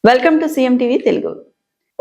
Welcome to CM TV Telugu.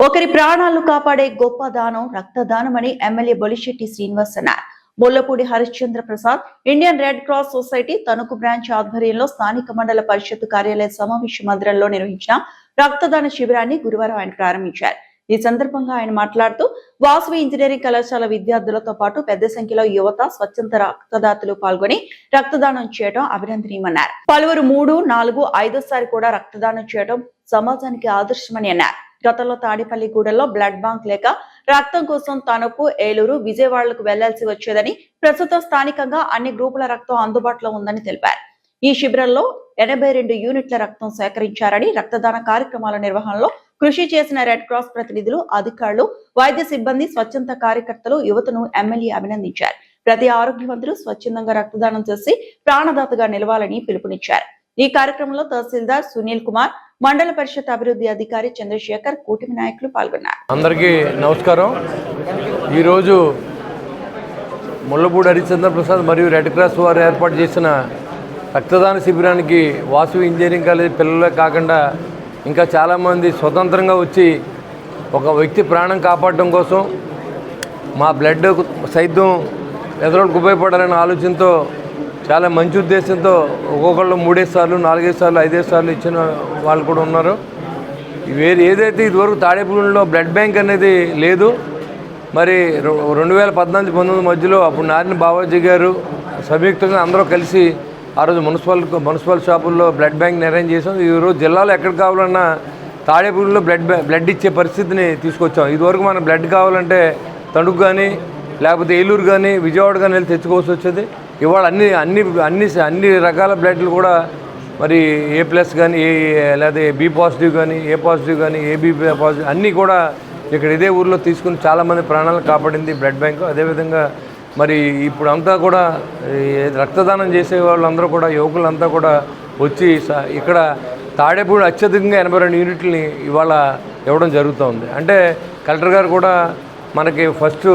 ఒకరి ప్రాణాలు కాపాడే గొప్ప దానం రక్తదానమని ఎమ్మెల్యే బొలిశెట్టి శ్రీనివాస్ అన్నారు. Mullapudi Harishchandra Prasad Indian red cross society Tanuku branch ఆధ్వర్యంలో స్థానిక మండల పరిషత్ కార్యాలయ సమావేశ మందిరంలో నిర్వహించిన రక్తదాన శిబిరాన్ని గురువారం ఆయన ప్రారంభించారు. ఈ సందర్భంగా ఆయన మాట్లాడుతూ వాసవి ఇంజనీరింగ్ కళాశాల విద్యార్థులతో పాటు పెద్ద సంఖ్యలో యువత స్వచ్ఛంద రక్తదాతలు పాల్గొని రక్తదానం చేయడం అభినందనీయమన్నారు. పలువురు 3, 4, 5సారి కూడా రక్తదానం చేయడం సమాజానికి ఆదర్శమని అన్నారు. గతంలో తాడిపల్లిగూడెంలో బ్లడ్ బ్యాంక్ లేక రక్తం కోసం తణుకు, ఏలూరు, విజయవాడలకు వెళ్లాల్సి వచ్చేదని, ప్రస్తుతం స్థానికంగా అన్ని గ్రూపుల రక్తం అందుబాటులో ఉందని తెలిపారు. ఈ శిబిరంలో 82 యూనిట్ల రక్తం సేకరించారని, రక్తదాన కార్యక్రమాల నిర్వహణలో కృషి చేసిన రెడ్ క్రాస్ ప్రతినిధులు, అధికారులు, వైద్య సిబ్బంది, స్వచ్ఛంద కార్యకర్తలు, యువతను ఎమ్మెల్యే అభినందించారు. ప్రతి ఆరోగ్యవంతులు స్వచ్ఛందంగా రక్తదానం చేసి ప్రాణదాతగా నిలవాలని పిలుపునిచ్చారు. ఈ కార్యక్రమంలో తహసీల్దార్ సునీల్ కుమార్, మండల పరిషత్ అభివృద్ధి అధికారి చంద్రశేఖర్, కూటమి నాయకులు పాల్గొన్నారు. అందరికీ నమస్కారం. ఈరోజు ముల్లపూడి హరిశ్చంద్ర ప్రసాద్ మరియు రెడ్ క్రాస్ వారు ఏర్పాటు చేసిన రక్తదాన శిబిరానికి వాసవి ఇంజనీరింగ్ కాలేజీ పిల్లలే కాకుండా ఇంకా చాలామంది స్వతంత్రంగా వచ్చి ఒక వ్యక్తి ప్రాణం కాపాడటం కోసం, మా బ్లడ్ సైతం ఎదురోళ్ళకు ఉపయోగపడాలనే ఆలోచనతో, చాలా మంచి ఉద్దేశంతో ఒక్కొక్కళ్ళు 3 సార్లు, 4 సార్లు, 5 సార్లు ఇచ్చిన వాళ్ళు కూడా ఉన్నారు. ఏదైతే ఇదివరకు తాడేపల్లిలో బ్లడ్ బ్యాంక్ అనేది లేదు, మరి 2014-19 మధ్యలో అప్పుడు నారిన బావాజీ గారు సంయుక్తంగా అందరూ కలిసి ఆ రోజు మున్సిపల్ షాపుల్లో బ్లడ్ బ్యాంక్ అరేంజ్ చేసాం. ఈరోజు జిల్లాలో ఎక్కడ కావాలన్నా తాడేపల్లిలో బ్లడ్ ఇచ్చే పరిస్థితిని తీసుకొచ్చాం. ఇదివరకు మనం బ్లడ్ కావాలంటే తణుకు కానీ, లేకపోతే ఏలూరు కానీ, విజయవాడ కానీ వెళ్ళి తెచ్చుకోవాల్సి వచ్చేది. ఇవాళ అన్ని రకాల బ్లడ్లు కూడా మరి A+ కానీ, లేదా B పాజిటివ్ కానీ, A పాజిటివ్ కానీ, AB పాజిటివ్ అన్నీ కూడా ఇక్కడ ఇదే ఊర్లో తీసుకుని చాలామంది ప్రాణాలను కాపాడింది బ్లడ్ బ్యాంకు. అదేవిధంగా మరి ఇప్పుడు అంతా కూడా రక్తదానం చేసే వాళ్ళందరూ కూడా, యువకులంతా కూడా వచ్చి ఇక్కడ తాడేపూడి అత్యధికంగా 82 యూనిట్లని ఇవాళ ఇవ్వడం జరుగుతుంది. అంటే కలెక్టర్ గారు కూడా మనకి ఫస్ట్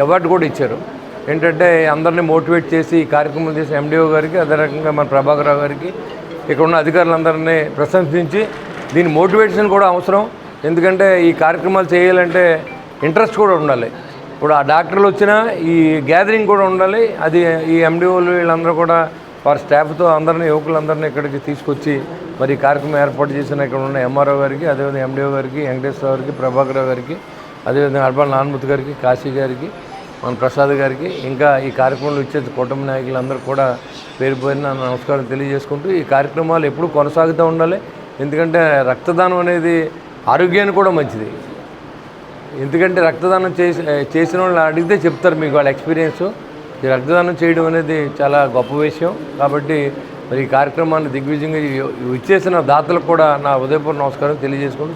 అవార్డు కూడా ఇచ్చారు. ఏంటంటే అందరినీ మోటివేట్ చేసి ఈ కార్యక్రమం చేసిన MDO గారికి, అదే రకంగా మన ప్రభాకర్ రావు గారికి, ఇక్కడ ఉన్న అధికారులందరినీ ప్రశంసించి, దీని మోటివేషన్ కూడా అవసరం. ఎందుకంటే ఈ కార్యక్రమాలు చేయాలంటే ఇంట్రెస్ట్ కూడా ఉండాలి. ఇప్పుడు ఆ డాక్టర్లు వచ్చినా ఈ గ్యాదరింగ్ కూడా ఉండాలి. అది ఈ MDOలు వీళ్ళందరూ కూడా వారి స్టాఫ్తో అందరినీ, యువకులందరినీ ఇక్కడికి తీసుకొచ్చి మరి ఈ కార్యక్రమం ఏర్పాటు చేసిన ఇక్కడ ఉన్న MRO గారికి, అదేవిధంగా MDO గారికి, వెంకటేశ్వర గారికి, ప్రభాకర్ రావు గారికి, అదేవిధంగా అర్బన్ నాన్మూర్తి గారికి, కాశీ గారికి, మన ప్రసాద్ గారికి, ఇంకా ఈ కార్యక్రమంలో ఇచ్చే కుటుంబ నాయకులందరూ కూడా పేరు పేరున నమస్కారం తెలియజేసుకుంటూ, ఈ కార్యక్రమాలు ఎప్పుడూ కొనసాగుతూ ఉండాలి. ఎందుకంటే రక్తదానం అనేది ఆరోగ్యానికి కూడా మంచిది. ఎందుకంటే రక్తదానం చేసిన వాళ్ళని అడిగితే చెప్తారు మీకు వాళ్ళ ఎక్స్పీరియన్స్. ఈ రక్తదానం చేయడం అనేది చాలా గొప్ప విషయం. కాబట్టి మరి ఈ కార్యక్రమాన్ని దిగ్విజయంగా ఇచ్చేసిన దాతలకు కూడా నా ఉదయపూర్వ నమస్కారం తెలియజేసుకుంటూ